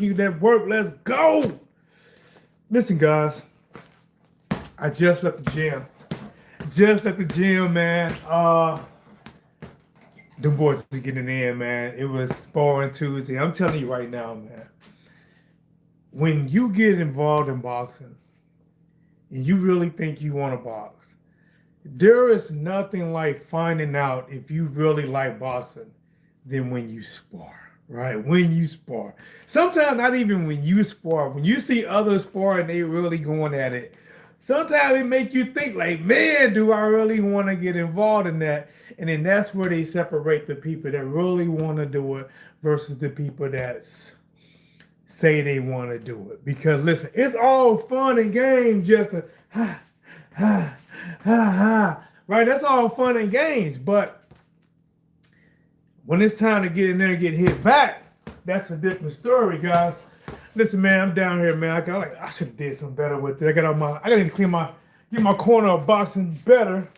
keep that work. Let's go. Listen, guys. I just left the gym. Just left the gym, man. The boys are getting in, man. It was sparring Tuesday. I'm telling you right now, man. When you get involved in boxing and you really think you want to box, there is nothing like finding out if you really like boxing than when you spar, right? When you spar. Sometimes not even when you spar. When you see others spar and they really going at it, sometimes it make you think like, man, do I really want to get involved in that? And then that's where they separate the people that really want to do it versus the people that say they want to do it. Because listen, it's all fun and games just to ha, ha, ha, ha. Right? That's all fun and games. But when it's time to get in there and get hit back, that's a different story, guys. Listen, man, I'm down here, man. I should have did something better with it. I gotta need to get my corner of boxing better.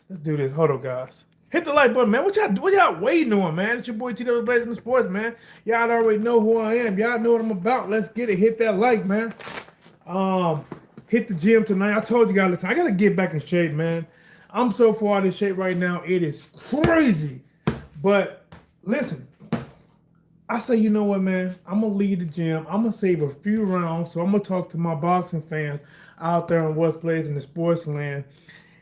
Let's do this. Hold on, guys. Hit the like button, man. What y'all waiting on, man? It's your boy CashApp the Sports, man. Y'all already know who I am. Y'all know what I'm about. Let's get it. Hit that like, man. Hit the gym tonight. I told you guys, listen, I gotta get back in shape, man. I'm so far out of shape right now. It is crazy. But listen, I say, you know what, man? I'm going to leave the gym. I'm going to save a few rounds. So I'm going to talk to my boxing fans out there on Whatsblazing the Sports Land.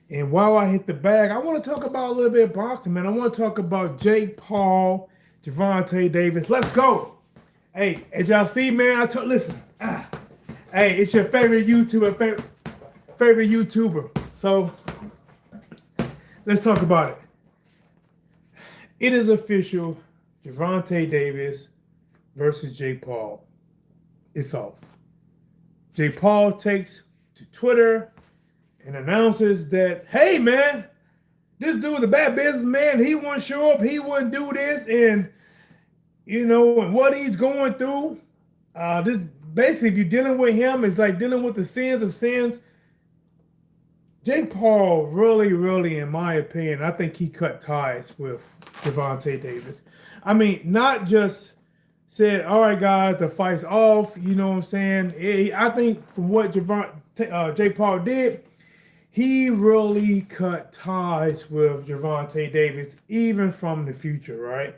And while I hit the bag, I want to talk about a little bit of boxing, man. I want to talk about Jake Paul, Gervonta Davis. Let's go. Hey, as y'all see, man, listen. Hey, it's your favorite YouTuber, favorite YouTuber. So let's talk about it. It is official. Gervonta Davis versus Jake Paul. It's off. Jake Paul takes to Twitter and announces that, hey, man, this dude's a bad businessman. He wouldn't show up. He wouldn't do this. And, you know, and what he's going through. This basically, if you're dealing with him, it's like dealing with the sins of sins. Jake Paul really, in my opinion, I think he cut ties with Gervonta Davis. I mean, not just said, all right, guys, the fight's off. You know what I'm saying? I think from what Jake Paul did, he really cut ties with Gervonta Davis, even from the future, right?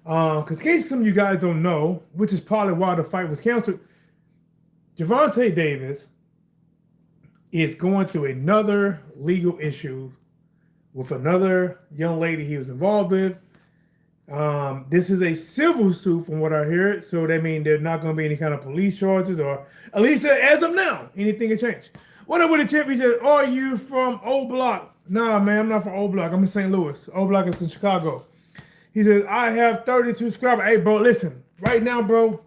Because in case some of you guys don't know, which is probably why the fight was canceled, Gervonta Davis is going through another legal issue with another young lady he was involved with. This is a civil suit from what I hear. So that means there's not going to be any kind of police charges, or at least as of now, anything can change. What up with the champ? He said, are you from O Block? Nah, man, I'm not from O Block. I'm in St. Louis. O Block is in Chicago. He says, I have 32 subscribers. Hey, bro, listen. Right now, bro,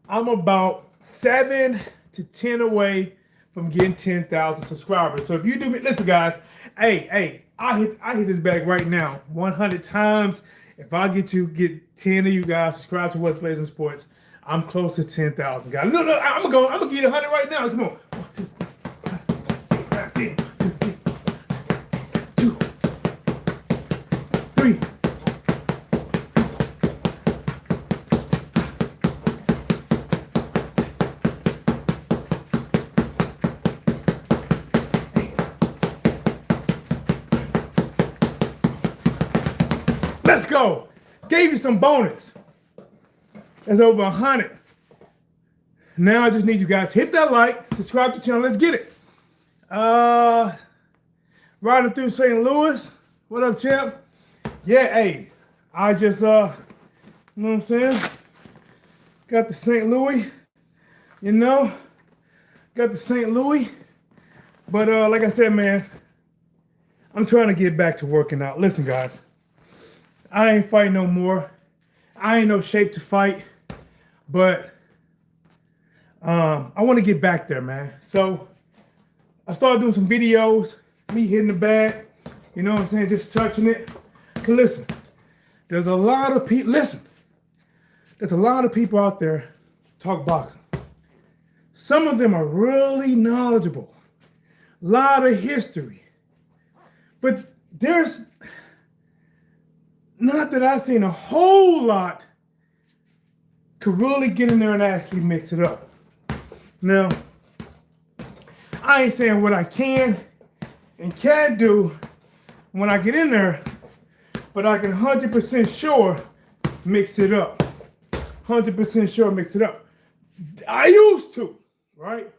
I'm about 7 to 10 away from getting 10,000 subscribers. So if you do me, listen, guys. Hey, I hit this bag right now 100 times. If I get 10 of you guys subscribe to Whatsblazing Sports, I'm close to 10,000 guys. Look, I'm gonna give you 100 right now. Come on. 1, 2, 3. Let's go. Gave you some bonus. That's over 100. Now I just need you guys to hit that like, subscribe to the channel. Let's get it. Riding through St. Louis. What up, champ? Yeah, hey. I just, you know what I'm saying? Got the St. Louis. You know? Got the St. Louis. But like I said, man, I'm trying to get back to working out. Listen, guys. I ain't fighting no more. I ain't no shape to fight, but I want to get back there, man. So I started doing some videos, me hitting the bag, you know what I'm saying, just touching it. Cause listen, there's a lot of people, there's a lot of people out there talk boxing. Some of them are really knowledgeable, a lot of history, but there's not that I've seen a whole lot could really get in there and actually mix it up. Now, I ain't saying what I can and can't do when I get in there, but I can 100% sure mix it up. 100% sure mix it up. I used to, right?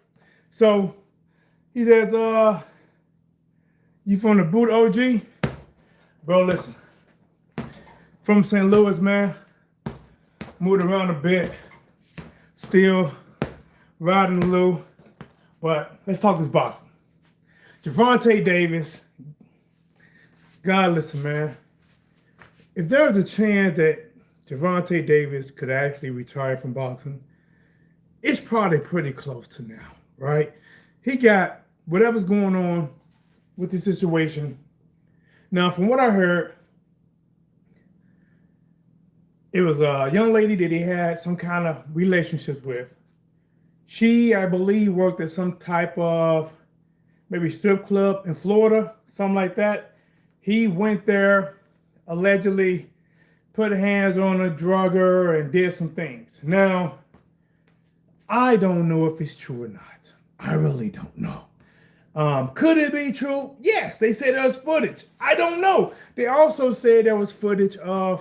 So he says, you from the boot OG? Bro, listen. From St. Louis, man. Moved around a bit. Still riding the Lou. But let's talk this boxing. Gervonta Davis. God, listen, man. If there was a chance that Gervonta Davis could actually retire from boxing, it's probably pretty close to now, right? He got whatever's going on with the situation. Now, from what I heard, it was a young lady that he had some kind of relationship with. She, I believe, worked at some type of maybe strip club in Florida, something like that. He went there, allegedly put hands on a drugger and did some things. Now, I don't know if it's true or not. I really don't know. Could it be true? Yes, they said there was footage. I don't know. They also said there was footage of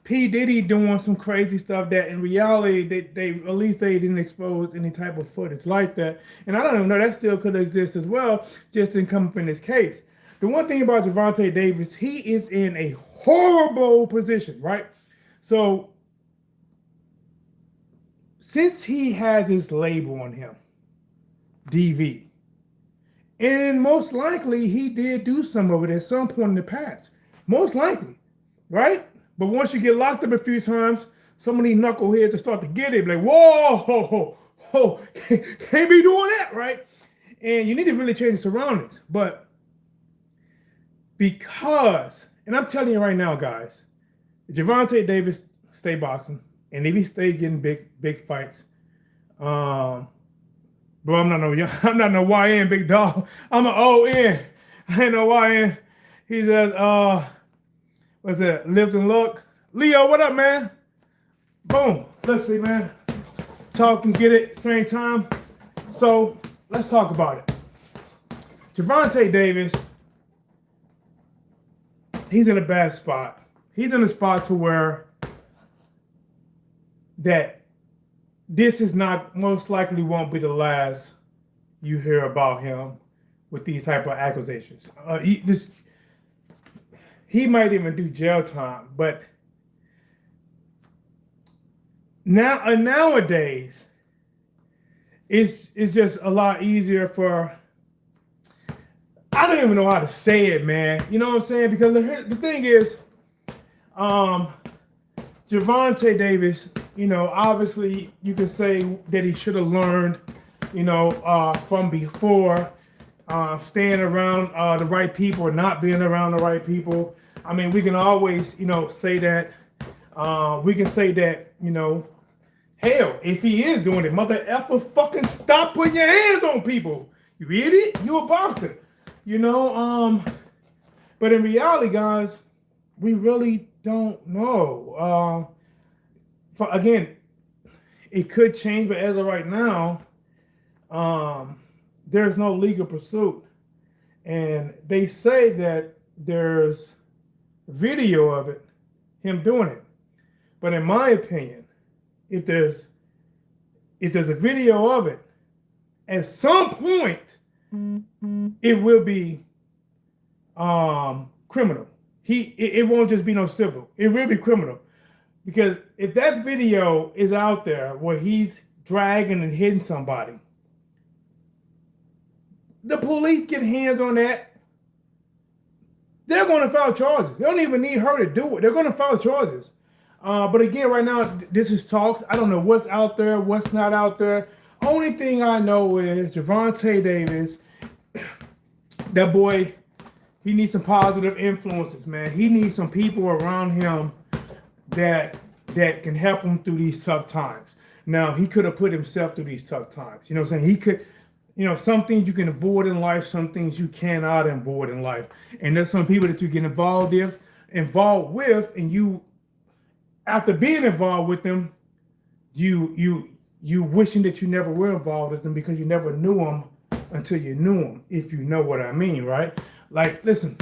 P. Diddy doing some crazy stuff that in reality, they at least they didn't expose any type of footage like that. And I don't even know, that still could exist as well, just didn't come up in this case. The one thing about Gervonta Davis, he is in a horrible position, right? So, since he had this label on him, DV, and most likely he did do some of it at some point in the past. Most likely, right? But once you get locked up a few times, some of these knuckleheads will start to get it, like, whoa, can't be doing that, right? And you need to really change the surroundings. But because, and I'm telling you right now, guys, if Gervonta Davis stay boxing, and if he stay getting big fights, bro, I'm not no YN big dog. I'm an ON. I ain't no YN. He says, what's that? Lives and Look. Leo, what up, man? Boom. Let's see, man. Talk and get it same time. So let's talk about it. Gervonta Davis, he's in a bad spot. He's in a spot to where that this is not, most likely won't be the last you hear about him with these type of accusations. He might even do jail time, but nowadays it's just a lot easier for, I don't even know how to say it, man. You know what I'm saying? Because the thing is, Gervonta Davis, you know, obviously you can say that he should have learned, you know, from before, staying around the right people or not being around the right people. I mean, we can always, you know, say that. We can say that, you know, hell, if he is doing it, mother effer, fucking stop putting your hands on people. You idiot? You a boxer. You know, but in reality, guys, we really don't know. Again, it could change, but as of right now, there's no legal pursuit. And they say that there's video of it, him doing it. But in my opinion, if there's a video of it, at some point, it will be criminal. It won't just be no civil. It will be criminal. Because if that video is out there where he's dragging and hitting somebody, the police get hands on that, they're going to file charges. They don't even need her to do it. They're going to file charges. But again, right now, this is talks. I don't know what's out there, what's not out there. Only thing I know is Gervonta Davis, that boy, he needs some positive influences, man. He needs some people around him that can help him through these tough times. Now, he could have put himself through these tough times. You know what I'm saying? He could, you know, some things you can avoid in life, some things you cannot avoid in life. And there's some people that you get involved with, and you after being involved with them, you wishing that you never were involved with them because you never knew them until you knew them, if you know what I mean, right? Like, listen,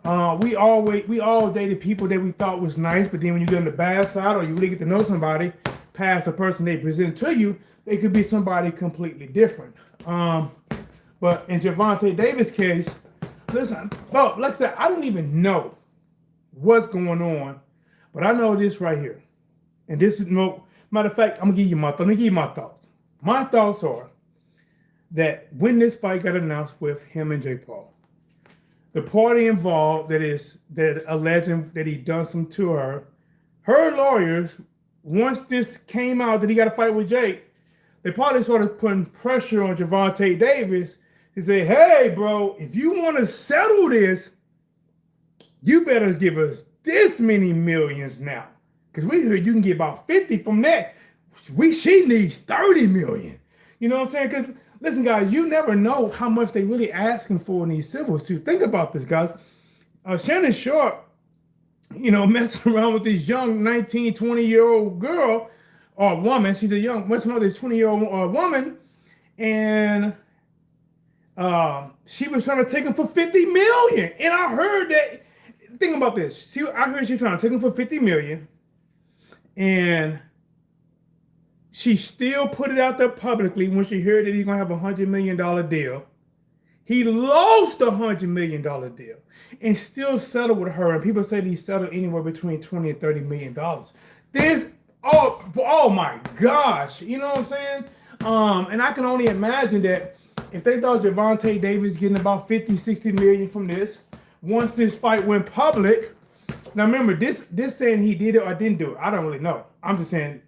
we all dated people that we thought was nice, but then when you get on the bad side or you really get to know somebody past the person they present to you, they could be somebody completely different. But in Gervonta Davis' case, listen, bro, like I said, I don't even know what's going on, but I know this right here. And this is no matter of fact, I'm gonna give you my thoughts. My thoughts are that when this fight got announced with him and Jake Paul, the party involved that alleging that he done some to her lawyers, once this came out that he got a fight with Jake, they probably started putting pressure on Gervonta Davis to say, hey, bro, if you want to settle this, you better give us this many millions now. Because we heard you can get about 50 from that. She needs 30 million. You know what I'm saying? Because listen, guys, you never know how much they really asking for in these civil suits. Think about this, guys. Shannon Sharp, messing around with this young 19, 20-year-old girl or woman. She's messing around with this 20-year-old woman. And she was trying to take him for 50 million. And I heard that, think about this. I heard she trying to take him for 50 million. And she still put it out there publicly when she heard that he's going to have a $100 million deal. He lost a $100 million deal and still settled with her. And people say he settled anywhere between $20 and $30 million. This, oh my gosh. You know what I'm saying? And I can only imagine that if they thought Gervonta Davis getting about 50, 60 million from this, once this fight went public. Now remember, this saying he did it or didn't do it, I don't really know. I'm just saying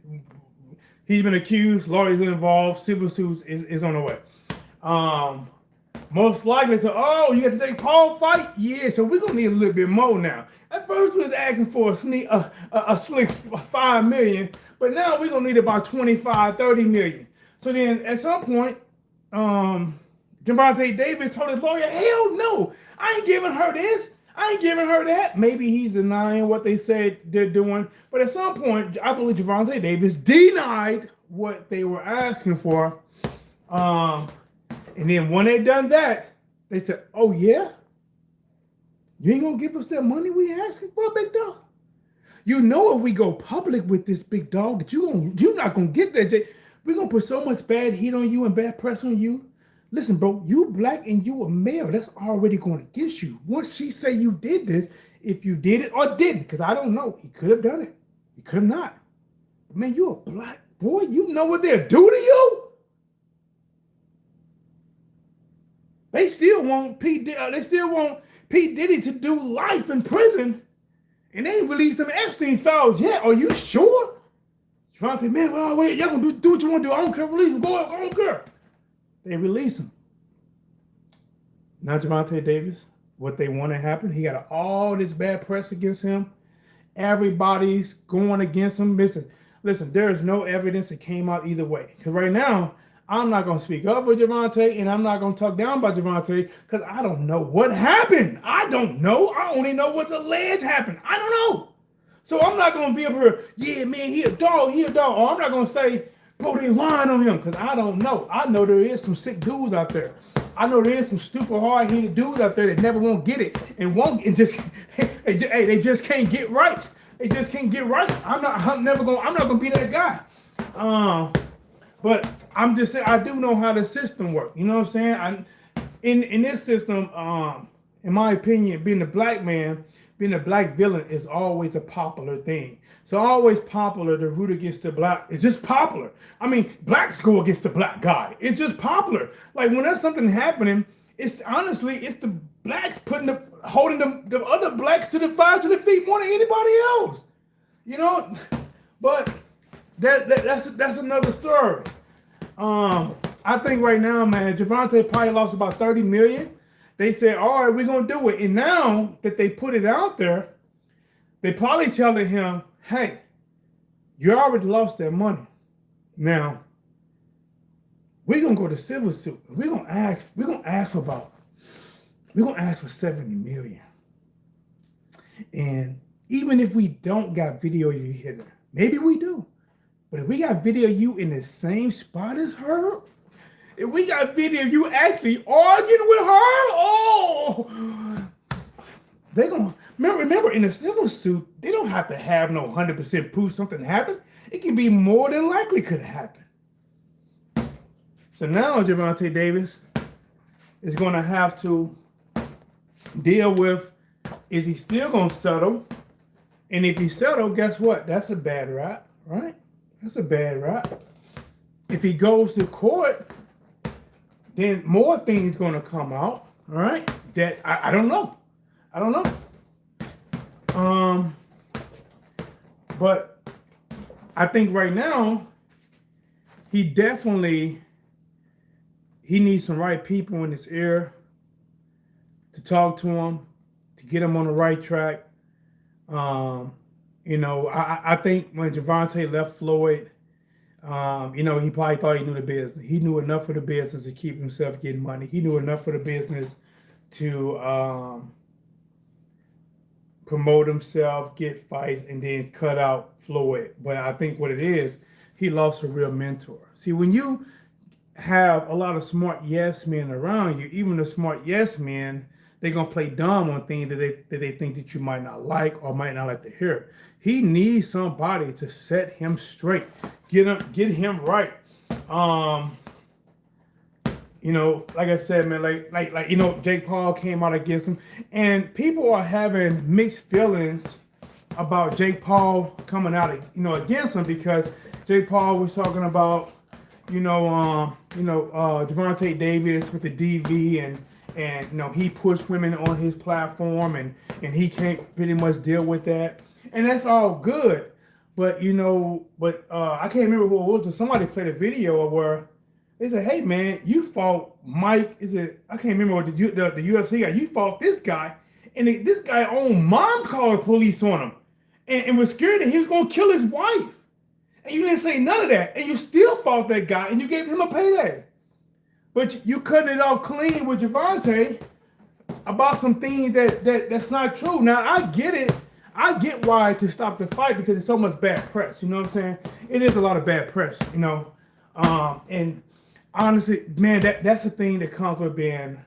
he's been accused, lawyers involved, civil suits is on the way. Most likely, so you got to take Paul fight? Yeah, so we're gonna need a little bit more now. At first we was asking for a slick 5 million, but now we're gonna need about 25, 30 million. So then at some point, Gervonta Davis told his lawyer, hell no, I ain't giving her this. I ain't giving her that. Maybe he's denying what they said they're doing. But at some point, I believe Gervonta Davis denied what they were asking for. And then when they done that, they said, oh yeah? You ain't gonna give us that money we asking for, big dog? You know if we go public with this, big dog, that you're not gonna get that. We're gonna put so much bad heat on you and bad press on you. Listen, bro, you black and you a male. That's already going to get you. Once she say you did this, if you did it or didn't, because I don't know. He could have done it. He could have not. But man, you a black boy. You know what they'll do to you? They still want P. Diddy to do life in prison, and they ain't released them Epstein's files yet. Are you sure? Gervonta, man, well, wait, y'all gonna do what you want to do. I don't care. Release him. Go up. I don't care. They release him. Now Gervonta Davis, what they want to happen, he got all this bad press against him. Everybody's going against him. Listen, there is no evidence that came out either way. Because right now, I'm not going to speak up for Gervonta, and I'm not going to talk down about Gervonta because I don't know what happened. I don't know. I only know what's alleged happened. I don't know. So I'm not going to be up here, yeah, man, he a dog. Or I'm not going to say, bro, they lying on him, because I don't know. I know there is some sick dudes out there. I know there is some stupid, hard-headed dudes out there that never won't get it and they just can't get right. They just can't get right. I'm not gonna be that guy. But I'm just saying I do know how the system works. You know what I'm saying? In this system, in my opinion, being a black man, being a black villain is always a popular thing. So always popular to root against the black. It's just popular. I mean, blacks go against the black guy. It's just popular. Like when there's something happening, it's the blacks holding the other blacks to the fire to the feet more than anybody else. You know, but that's another story. I think right now, man, Gervonta probably lost about 30 million. They said, all right, we're going to do it. And now that they put it out there, they probably telling him, hey, you already lost that money. Now, we're going to go to civil suit. We're going to ask for 70 million. And Even if we don't got video you hitting her, maybe we do. But if we got video you in the same spot as her, if we got video of you actually arguing with her, oh, they gonna remember in a civil suit, they don't have to have no 100% proof something happened. It can be more than likely could have happened. So now Gervonta Davis is gonna have to deal with, is he still gonna settle? And if he settle, guess what? That's a bad rap, right? That's a bad rap. If he goes to court, then more things gonna come out, all right? That I don't know. I don't know. But I think right now, he needs some right people in his ear to talk to him, to get him on the right track. I think when Gervonta left Floyd, he probably thought he knew the business. He knew enough of the business to keep himself getting money. He knew enough of the business to promote himself, get fights, and then cut out Floyd. But I think what it is, he lost a real mentor. See, when you have a lot of smart yes men around you, even the smart yes men, they're gonna play dumb on things that they think that you might not like or might not like to hear. He needs somebody to set him straight, get him right. Like I said, man, like Jake Paul came out against him, and people are having mixed feelings about Jake Paul coming out, against him, because Jake Paul was talking about, Gervonta Davis with the DV, and he pushed women on his platform, and he can't pretty much deal with that, and that's all good, but I can't remember who it was, but somebody played a video where they said, "Hey man, you fought Mike. I can't remember what the UFC guy. You fought this guy, and this guy own mom called the police on him, and was scared that he was gonna kill his wife, and you didn't say none of that, and you still fought that guy, and you gave him a payday." But you cutting it off clean with Gervonta about some things that's not true. Now, I get it. I get why to stop the fight, because it's so much bad press. You know what I'm saying? It is a lot of bad press, And honestly, man, that's the thing that comes with being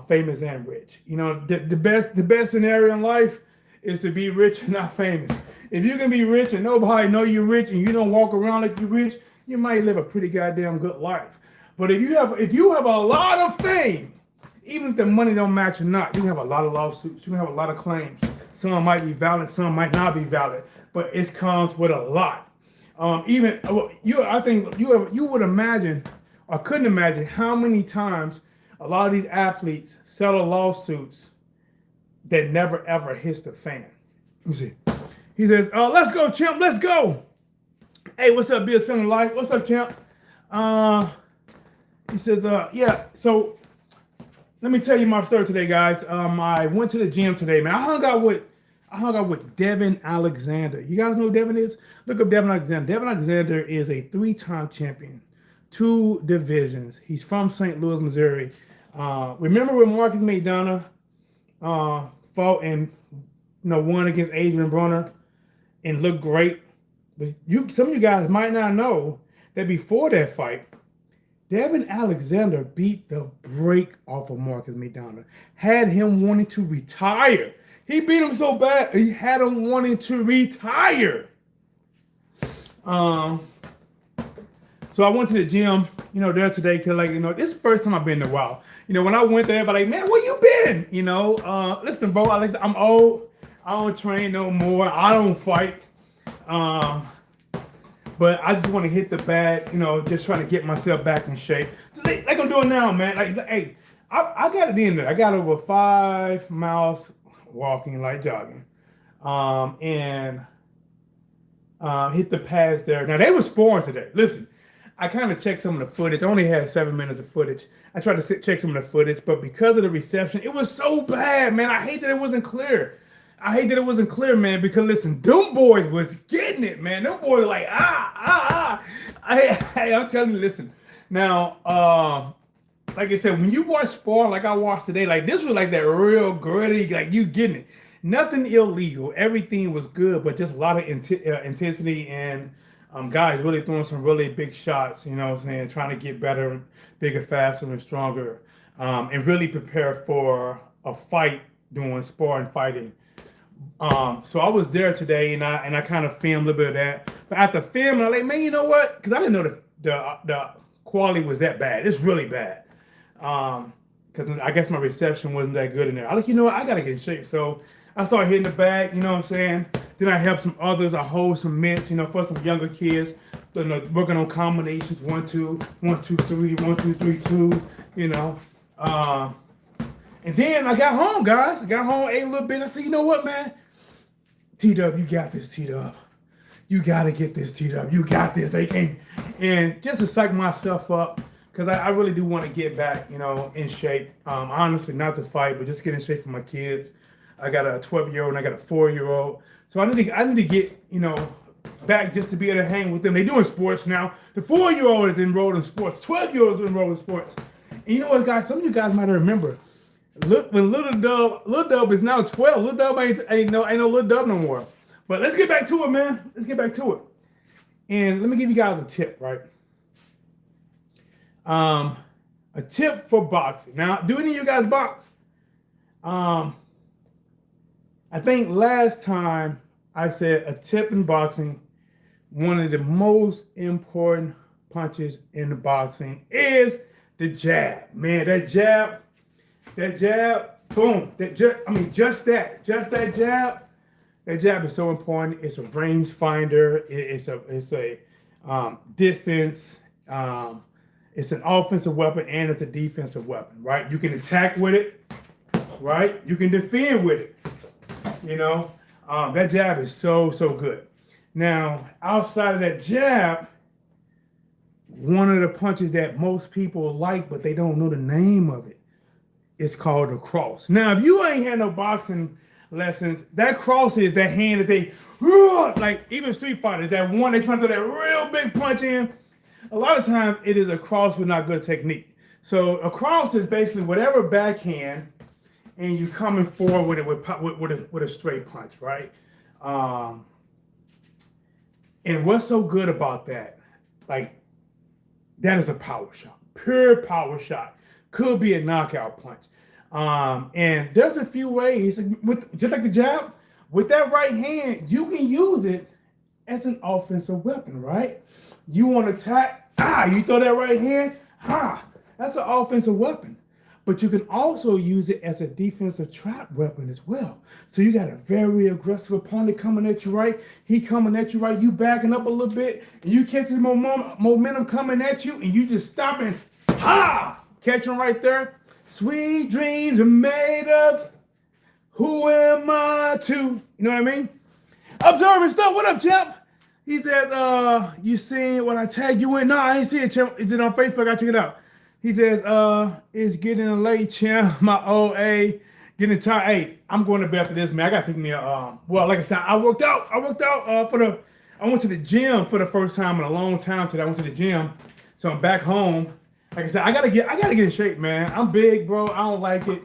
famous and rich. The best scenario in life is to be rich and not famous. If you can be rich and nobody know you're rich and you don't walk around like you're rich, you might live a pretty goddamn good life. But if you have a lot of fame, even if the money don't match or not, you can have a lot of lawsuits. You can have a lot of claims. Some might be valid, some might not be valid, but it comes with a lot. I think you would imagine or couldn't imagine how many times a lot of these athletes settle lawsuits that never ever hits the fan. Let me see. He says, "Let's go, champ. Let's go. Hey, what's up, Bill? Feeling life? What's up, champ?" He says, "Yeah. So let me tell you my story today, guys. I went to the gym today, man. I hung out with Devin Alexander. You guys know who Devin is? Look up Devin Alexander. Devin Alexander is a 3-time champion, 2 divisions. He's from St. Louis, Missouri. Remember when Marcus McDonough fought and won against Adrian Broner and looked great? But some of you guys might not know that before that fight, Devin Alexander beat the brake off of Marcus McDonough, had him wanting to retire. He beat him so bad, he had him wanting to retire. So I went to the gym, there today, because, this is the first time I've been in a while. When I went there, everybody, man, where you been? Listen, bro, I'm old. I don't train no more. I don't fight. But I just want to hit the bag, just trying to get myself back in shape. Just like I'm doing now, man. Hey, I got it in there. I got over 5 miles walking, jogging, and hit the pads there. Now, they were sparring today. Listen, I kind of checked some of the footage. I only had 7 minutes of footage. I tried to check some of the footage, but because of the reception, it was so bad, man. I hate that it wasn't clear. Man, because listen, them boys was getting it, man. Them boys like, Hey, I'm telling you, listen. Now, like I said, when you watch spar like I watched today, this was that real gritty, you getting it. Nothing illegal. Everything was good, but just a lot of intensity and guys really throwing some really big shots. You know what I'm saying? Trying to get better, bigger, faster, and stronger, and really prepare for a fight doing sparring fighting. So I was there today, and I kind of filmed a little bit of that. But after filming, I'm like, man, you know what? Because I didn't know the quality was that bad. It's really bad. Because I guess my reception wasn't that good in there. I like, you know what? I gotta get in shape. So I started hitting the bag. You know what I'm saying? Then I helped some others. I hold some mitts. You know, for some younger kids, you know, working on combinations 1 2 1 2 3 1 2 3 2. You know. And then I got home, guys. I got home, ate a little bit. I said, you know what, man? T-Dub, you got this, T-Dub. You got to get this, T-Dub. You got this. They can't. And just to psych myself up, because I really do want to get back, you know, in shape. Honestly, not to fight, but just get in shape for my kids. I got a 12-year-old and I got a 4-year-old. So I need to get, you know, back just to be able to hang with them. They're doing sports now. The 4-year-old is enrolled in sports. 12-year-old is enrolled in sports. And you know what, guys? Some of you guys might remember. Look, when Little Dub is now 12. Little Dub ain't no Little Dub no more. But let's get back to it, man. Let's get back to it. And let me give you guys a tip, right? A tip for boxing. Now, do any of you guys box? I think last time I said a tip in boxing, one of the most important punches in the boxing is the jab. Man, that jab, boom. Just that jab. That jab is so important. It's a range finder. It's a distance. It's an offensive weapon and it's a defensive weapon, right? You can attack with it, right? You can defend with it. You know, that jab is so good. Now, outside of that jab, one of the punches that most people like, but they don't know the name of it, it's called a cross. Now, if you ain't had no boxing lessons, that cross is that hand that they, like even street fighters, that one they try to throw that real big punch in. A lot of times it is a cross with not good technique. So a cross is basically whatever backhand, and you coming forward with it with a straight punch, right? And what's so good about that? Like, that is a power shot, pure power shot. Could be a knockout punch. And there's a few ways, just like the jab, with that right hand, you can use it as an offensive weapon, right? You want to attack, you throw that right hand, that's an offensive weapon. But you can also use it as a defensive trap weapon as well. So you got a very aggressive opponent coming at you right. He coming at you right. You backing up a little bit. And you catch his momentum coming at you. And you just stop and catch him right there. Sweet dreams are made of. Who am I to? You know what I mean? Observing stuff. What up, champ? He said, you seen what I tagged you in? No, I ain't see it, champ. Is it on Facebook? I check it out. He says, it's getting late, champ. My OA getting tired. Hey, I'm going to bed after this, man. I got to take me well, like I said, I worked out I went to the gym for the first time in a long time today. I went to the gym. So I'm back home. Like I said, I gotta get in shape, man. I'm big, bro. I don't like it.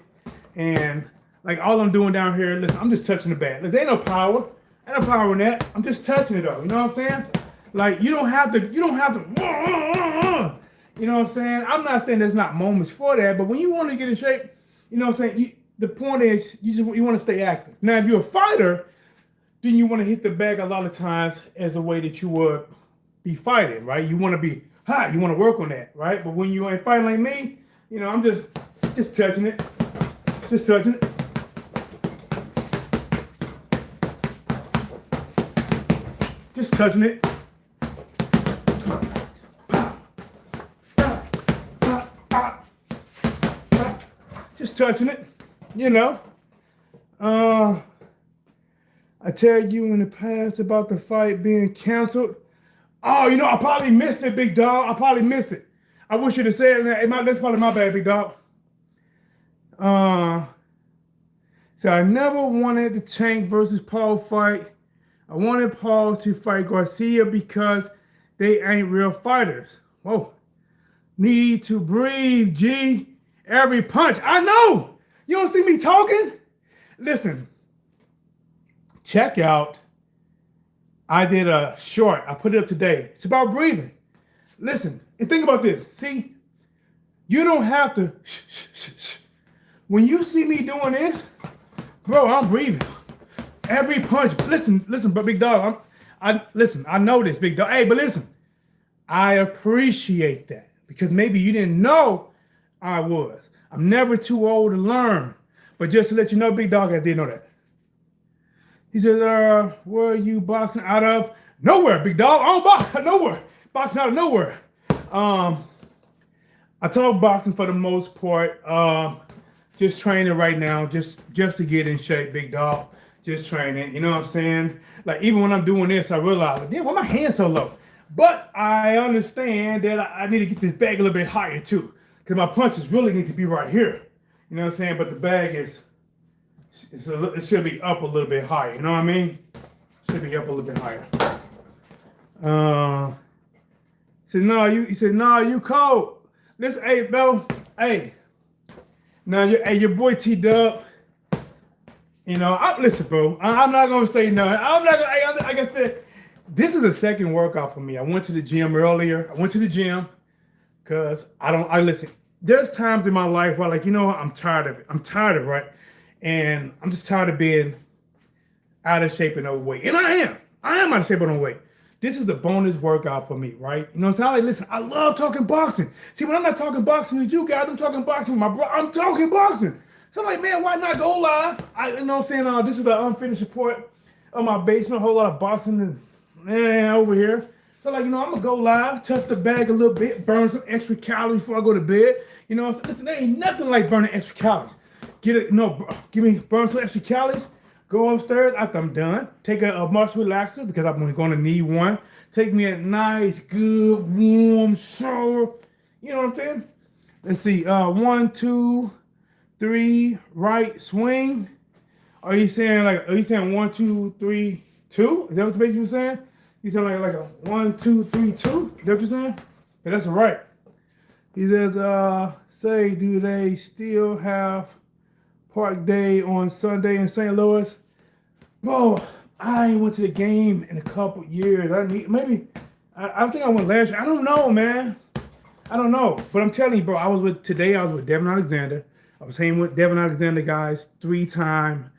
And like all I'm doing down here, listen, I'm just touching the bag. There ain't no power. Ain't no power in that. I'm just touching it though. You know what I'm saying? Like you don't have to, you know what I'm saying? I'm not saying there's not moments for that, but when you want to get in shape, you know what I'm saying? The point is you want to stay active. Now, if you're a fighter, then you want to hit the bag a lot of times as a way that you would be fighting, right? You want to be hot. You want to work on that, right? But when you ain't fighting like me, you know, I'm just touching it. Just touching it. Just touching it. Just touching it, you know. I tell you in the past about the fight being canceled. Oh, you know, I probably missed it, big dog. I probably missed it. I wish you'd have said that. That's probably my bad, big dog. So I never wanted the Tank versus Paul fight. I wanted Paul to fight Garcia because they ain't real fighters. Whoa. Need to breathe, G. Every punch. I know. You don't see me talking? Listen, check out. I did a short. I put it up today. It's about breathing. Listen, and think about this. See, you don't have to. When you see me doing this, bro, I'm breathing. Every punch. Listen, but big dog. Listen. I know this, big dog. Hey, but listen, I appreciate that because maybe you didn't know I was. I'm never too old to learn. But just to let you know, big dog, I did know that. He says, where are you boxing out of? Nowhere, big dog. I don't box nowhere. Boxing out of nowhere. I talk boxing for the most part. Just training right now, just to get in shape, big dog. Just training, you know what I'm saying? Like even when I'm doing this, I realize, damn, why my hands so low? But I understand that I need to get this bag a little bit higher too, because my punches really need to be right here. You know what I'm saying? But the bag it should be up a little bit higher. You know what I mean? Should be up a little bit higher. He said, no, you cold. Listen, hey, bro, hey. Now, your boy T-Dub, you know, listen, bro, I'm not going to say nothing. I'm not going to, like I said, this is a second workout for me. I went to the gym earlier. I went to the gym because listen, there's times in my life where, like, you know what, I'm tired of it. I'm tired of it, right? And I'm just tired of being out of shape and overweight. And I am out of shape and overweight. This is the bonus workout for me, right? You know what I'm saying? Like, listen, I love talking boxing. See, when I'm not talking boxing with you guys, I'm talking boxing with my bro. I'm talking boxing. So I'm like, man, why not go live? You know what I'm saying? This is the unfinished report of my basement. A whole lot of boxing over here. So like, you know, I'm going to go live, touch the bag a little bit, burn some extra calories before I go to bed. You know what I'm saying? Listen, there ain't nothing like burning extra calories. Burn some extra calories. Go upstairs after I'm done. Take a muscle relaxer because I'm going to need one. Take me a nice, good, warm shower. You know what I'm saying? Let's see. 1, 2, 3, right swing. Are you saying 1, 2, 3, 2? Is that what the you're saying? You saying like a 1, 2, 3, 2? Is that what you're saying? Yeah, that's right. He says, say, do they still have Park Day on Sunday in St. Louis? Bro, I ain't went to the game in a couple years. I think I went last year. I don't know, man. I don't know. But I'm telling you, bro, I was with Devin Alexander. I was hanging with Devin Alexander, guys, 3-time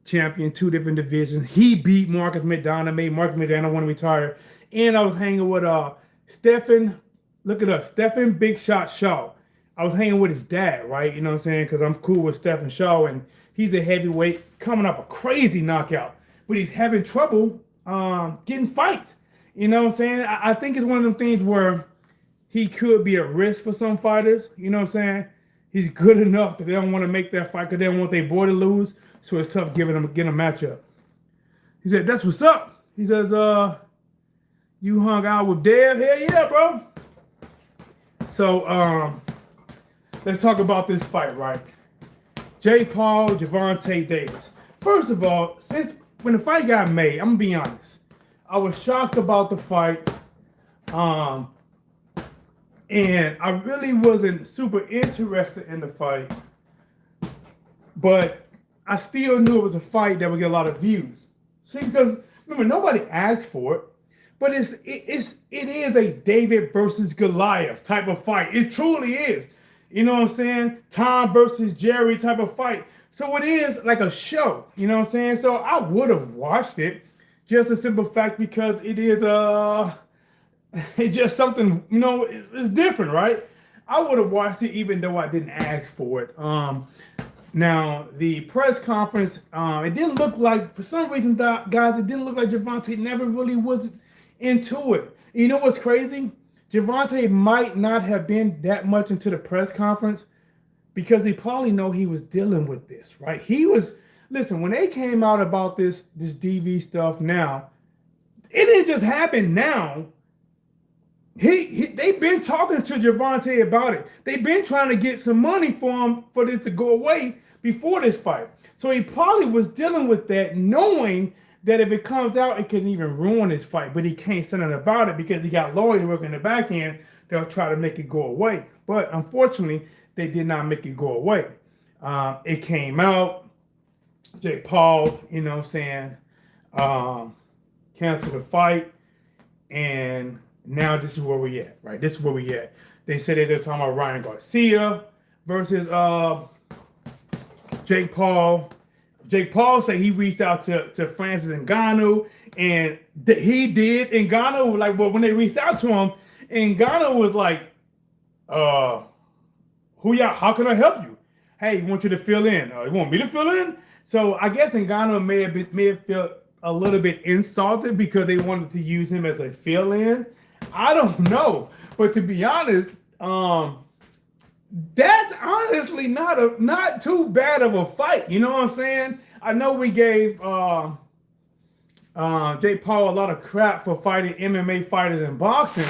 champion, 2 different divisions. He beat Marcus McDonough, made Marcus McDonough want to retire. And I was hanging with Stephen Big Shot Shaw. I was hanging with his dad, right? You know what I'm saying? Because I'm cool with Stephen Shaw, and he's a heavyweight coming off a crazy knockout. But he's having trouble getting fights. You know what I'm saying? I think it's one of them things where he could be a risk for some fighters. You know what I'm saying? He's good enough that they don't want to make that fight because they don't want their boy to lose. So it's tough getting a matchup. He said, that's what's up. He says, you hung out with Dev? Hell yeah, bro. So let's talk about this fight, right? Jake Paul, Gervonta Davis. First of all, when the fight got made, I'm going to be honest. I was shocked about the fight. And I really wasn't super interested in the fight. But I still knew it was a fight that would get a lot of views. See, because remember, nobody asked for it. But it is a David versus Goliath type of fight. It truly is. You know what I'm saying? Tom versus Jerry type of fight. So it is like a show. You know what I'm saying? So I would have watched it. Just a simple fact because it is it's just something, you know, it's different, right? I would have watched it even though I didn't ask for it. Now, the press conference, it didn't look like, for some reason, guys, it didn't look like Gervonta never really was into it. You know what's crazy? Gervonta might not have been that much into the press conference because he probably know he was dealing with this, right? Listen, when they came out about this DV stuff now, it didn't just happen now. They've been talking to Gervonta about it. They've been trying to get some money for him for this to go away before this fight. So he probably was dealing with that, knowing that if it comes out, it can even ruin his fight. But he can't say nothing about it because he got lawyers working in the back end. They'll try to make it go away. But unfortunately, they did not make it go away. It came out. Jake Paul, you know what I'm saying, um, canceled the fight, and now this is where we at, right? This is where we at. They said they're talking about Ryan Garcia versus Jake Paul. Jake Paul said he reached out to Francis Ngannou, and he did. Ngannou, like, well, when they reached out to him, Ngannou was like, who y'all? How can I help you? Hey, you want you to fill in? You want me to fill in? So I guess Ngannou may have felt a little bit insulted because they wanted to use him as a fill-in. I don't know, but to be honest, that's honestly not too bad of a fight. You know what I'm saying? I know we gave Jake Paul a lot of crap for fighting MMA fighters in boxing,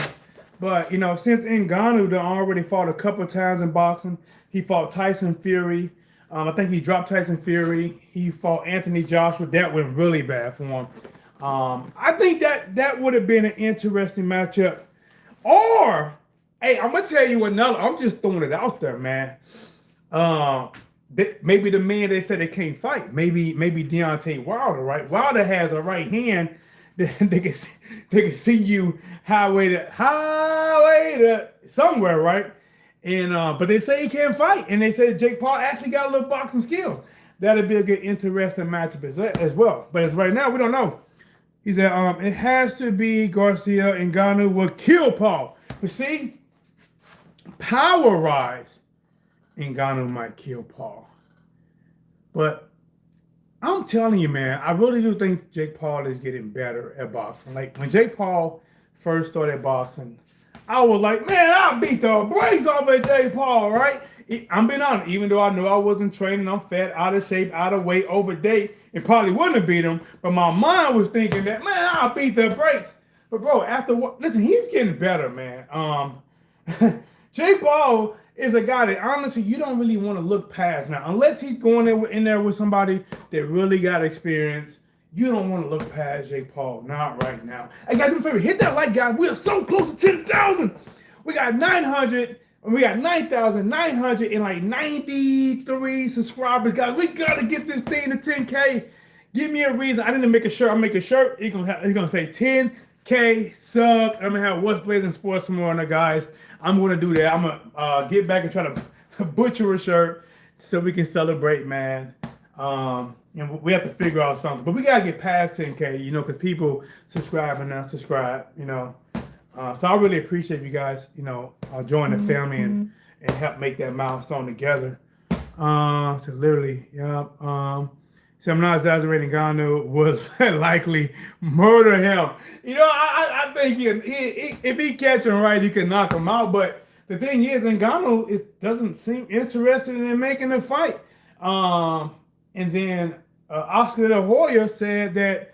but you know, since Ngannou done already fought a couple times in boxing, he fought Tyson Fury. I think he dropped Tyson Fury. He fought Anthony Joshua. That went really bad for him. I think that would have been an interesting matchup. Or, hey, I'm gonna tell you another. I'm just throwing it out there, man. Maybe the man they said they can't fight. Maybe Deontay Wilder, right? Wilder has a right hand. They can see you highway to somewhere, right? And but they say he can't fight, and they say Jake Paul actually got a little boxing skills. That'll be a good, interesting matchup as well. But as right now, we don't know. He said it has to be Garcia. And Ngannou will kill Paul. But see, power-wise, Ngannou might kill Paul. But I'm telling you, man, I really do think Jake Paul is getting better at boxing. Like, when Jake Paul first started boxing, I was like, man, I'll beat the brakes off of Jake Paul, right? I'm being honest, even though I knew I wasn't training, I'm fat, out of shape, out of weight, overdate, and probably wouldn't have beat him. But my mind was thinking that, man, I'll beat the brakes. But bro, after what? Listen, he's getting better, man. Jake Paul is a guy that honestly you don't really want to look past now, unless he's going in there with somebody that really got experience. You don't want to look past Jake Paul, not right now. Hey, guys, do me a favor, hit that like, guys. We are so close to 10,000. We got 900. We got 9,993 subscribers, guys. We gotta get this thing to 10K. Give me a reason. I need to make a shirt. I'll make a shirt. It's gonna say 10K sub. I'm gonna have Whatsblazing Sports tomorrow, on there, guys. I'm gonna do that. I'm gonna get back and try to butcher a shirt so we can celebrate, man. And we have to figure out something, but we gotta get past 10K, you know, because people subscribe and unsubscribe, you know. So I really appreciate you guys, you know, join the family and help make that milestone together. So literally, yeah. So I'm not exaggerating. Ngannou would likely murder him. You know, I think if he catch him right, he can knock him out. But the thing is, Ngannou doesn't seem interested in making a fight. And then Oscar De La Hoya said that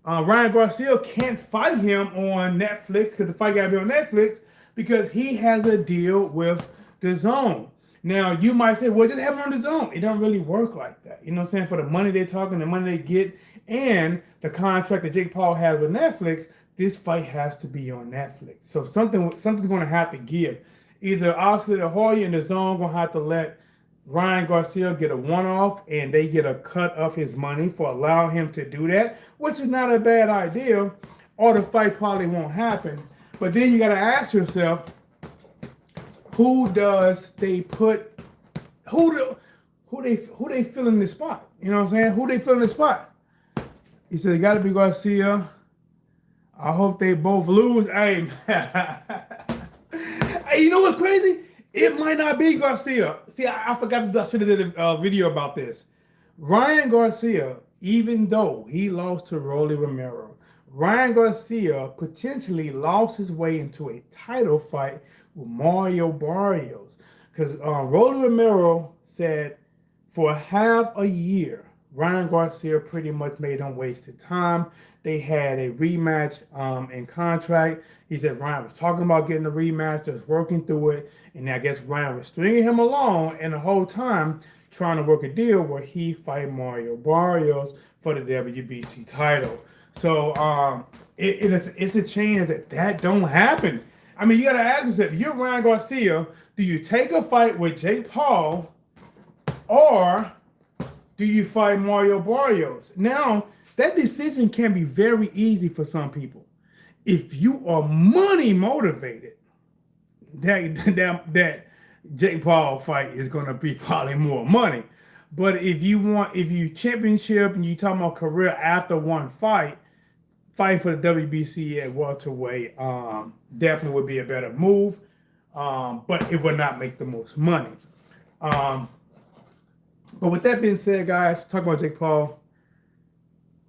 Ryan Garcia can't fight him on Netflix because the fight got to be on Netflix because he has a deal with DAZN. Now, you might say, well, just have him on DAZN. It don't really work like that. You know what I'm saying? For the money they're talking, the money they get, and the contract that Jake Paul has with Netflix, this fight has to be on Netflix. So something's going to have to give. Either Oscar De La Hoya and DAZN going to have to let Ryan Garcia get a one-off and they get a cut of his money for allowing him to do that, which is not a bad idea, or the fight probably won't happen. But then you got to ask yourself, who they fill in the spot? You know what I'm saying? Who they fill in the spot? He said it got to be Garcia. I hope they both lose. Hey, hey, you know what's crazy? It might not be Garcia. See, I forgot I should have did a video about this. Ryan Garcia, even though he lost to Rolly Romero, Ryan Garcia potentially lost his way into a title fight with Mario Barrios. Because Rolly Romero said for half a year, Ryan Garcia pretty much made him wasted time. They had a rematch in contract. He said Ryan was talking about getting a rematch, just working through it. And I guess Ryan was stringing him along and the whole time trying to work a deal where he fight Mario Barrios for the WBC title. So it's a chance that don't happen. I mean, you got to ask yourself, if you're Ryan Garcia, do you take a fight with Jake Paul or do you fight Mario Barrios? Now, that decision can be very easy for some people. If you are money motivated, that Jake Paul fight is going to be probably more money. But if you championship and you talking about career after one fight, fighting for the WBC at welterweight, definitely would be a better move. But it would not make the most money. But with that being said, guys, talk about Jake Paul.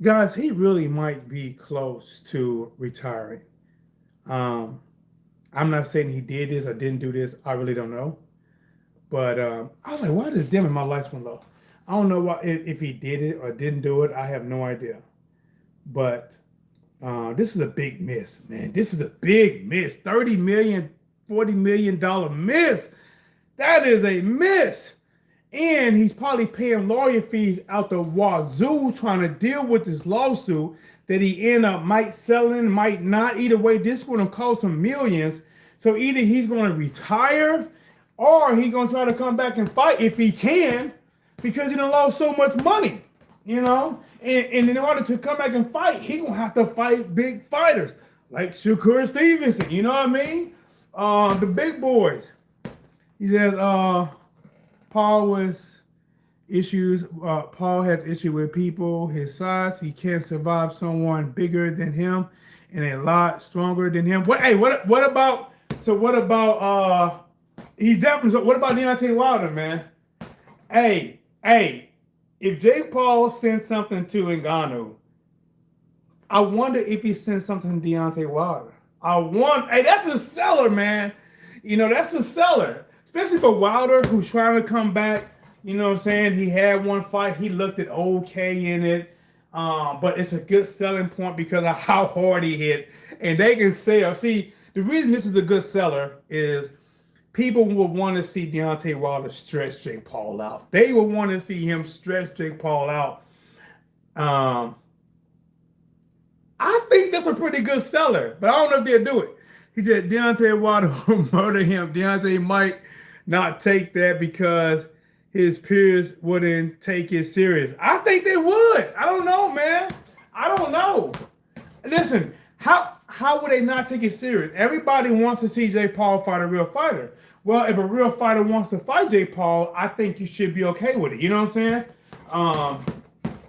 Guys, he really might be close to retiring. I'm not saying he did this or didn't do this. I really don't know. But I was like, why does dim in my lights went low? I don't know why, if he did it or didn't do it. I have no idea. But this is a big miss, man. This is a big miss. $30 million, $40 million miss. That is a miss. And he's probably paying lawyer fees out the wazoo trying to deal with this lawsuit that he end up might selling, might not. Either way, this is going to cost him millions. So either he's going to retire or he's going to try to come back and fight if he can, because he done lost so much money, you know? And in order to come back and fight, he's going to have to fight big fighters like Shakur Stevenson, you know what I mean? The big boys. He says, Paul has issue with people his size. He can't survive someone bigger than him and a lot stronger than him. What about he's definitely, so what about Deontay Wilder, man? Hey, if Jake Paul sends something to Ngannou, I wonder if he sends something to Deontay Wilder. That's a seller, man. You know, that's a seller. Especially for Wilder, who's trying to come back. You know what I'm saying? He had one fight. He looked at okay in it. But it's a good selling point because of how hard he hit. And they can sell. See, the reason this is a good seller is people will want to see Deontay Wilder stretch Jake Paul out. They will want to see him stretch Jake Paul out. I think that's a pretty good seller, but I don't know if they'll do it. He said Deontay Wilder will murder him. Deontay might not take that because his peers wouldn't take it serious. I think they would. I don't know, man. I don't know. Listen, how would they not take it serious? Everybody wants to see Jake Paul fight a real fighter. Well, if a real fighter wants to fight Jake Paul, I think you should be okay with it. You know what I'm saying?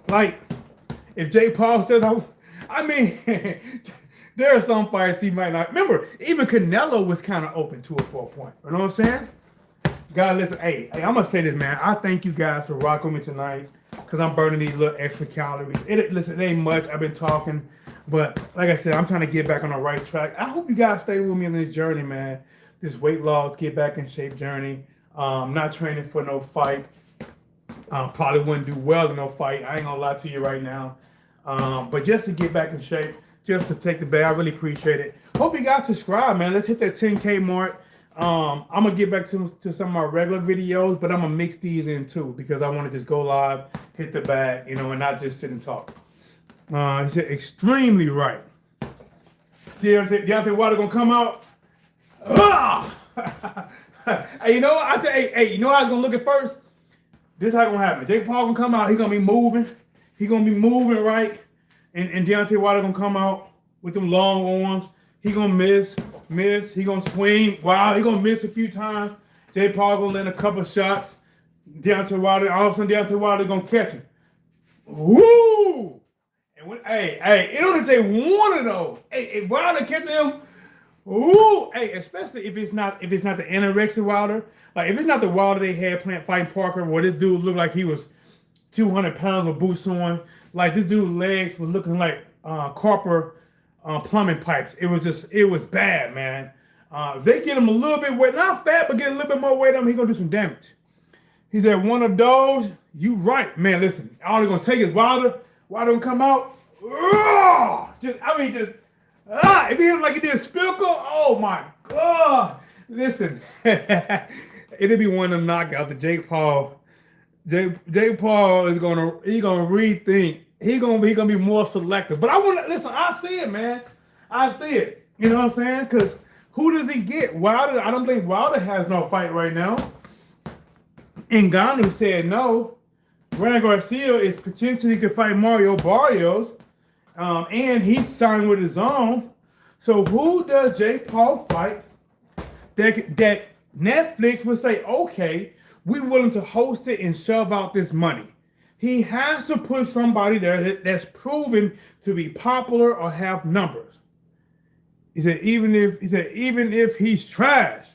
Like, if Jake Paul says, I mean, there are some fights he might not. Remember, even Canelo was kind of open to it for a point. You know what I'm saying? God, listen, hey, I'm going to say this, man. I thank you guys for rocking with me tonight because I'm burning these little extra calories. Listen, it ain't much. I've been talking. But like I said, I'm trying to get back on the right track. I hope you guys stay with me on this journey, man. This weight loss, get back in shape journey. Not training for no fight. Probably wouldn't do well in no fight. I ain't going to lie to you right now. But just to get back in shape, just to take the bait, I really appreciate it. Hope you guys subscribe, man. Let's hit that 10K mark. I'm going to get back to some of my regular videos, but I'm going to mix these in too because I want to just go live, hit the bag, you know, and not just sit and talk. He said extremely right. Deontay Wilder going to come out? Hey, you know what? You know how I'm going to look at first? This is how it's going to happen. Jake Paul going to come out. He's going to be moving. He's going to be moving right. And Deontay Wilder going to come out with them long arms. He going to miss. He going to swing. Wow, he going to miss a few times. Jake Paul going to land a couple shots. Deontay Wilder, all of a sudden Deontay Wilder going to catch him. Woo! And it only take one of those. If Wilder catches him, ooh! Especially if it's not the anorexic Wilder. Like if it's not the Wilder they had fighting Parker, where this dude looked like he was 200 pounds with boots on. Like this dude's legs was looking like copper plumbing pipes. It was bad, man. If they get him a little bit weight, not fat, but get a little bit more weight on him, he's gonna do some damage. He said one of those, you right, man. Listen, all they're gonna take is Wilder gonna come out. If he hit him like he did Spilko, oh my God. Listen, it'll be one of them knockouts. The Jake Paul is gonna rethink. He's gonna be more selective. But I see it, man. I see it. You know what I'm saying? Because who does he get? Wilder. I don't think Wilder has no fight right now. Ngannou said no. Ryan Garcia is potentially could fight Mario Barrios, and he's signed with his own. So who does Jake Paul fight that Netflix would say, okay, we're willing to host it and shove out this money? He has to put somebody there that's proven to be popular or have numbers. He said even if he's trash.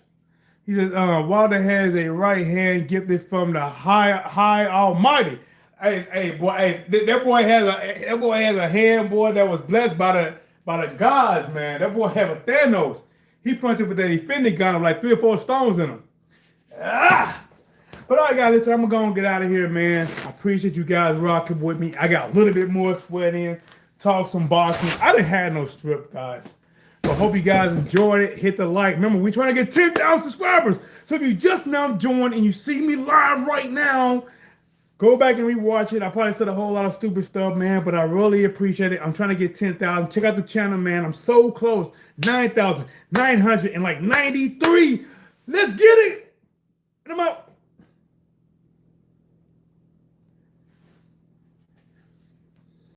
He says, Wilder has a right hand gifted from the high Almighty. That boy has a hand, boy, that was blessed by the gods, man. That boy have a Thanos. He punched it with that defending gun of like 3 or 4 stones in him. But all right, guys, listen, I'm gonna get out of here, man. I appreciate you guys rocking with me. I got a little bit more sweat in, talk some boxing. I didn't have no strip, guys. So hope you guys enjoyed it. Hit the like. Remember, we're trying to get 10,000 subscribers. So if you just now joined and you see me live right now, go back and rewatch it. I probably said a whole lot of stupid stuff, man, but I really appreciate it. I'm trying to get 10,000. Check out the channel, man. I'm so close. 9,993. Let's get it. And I'm out.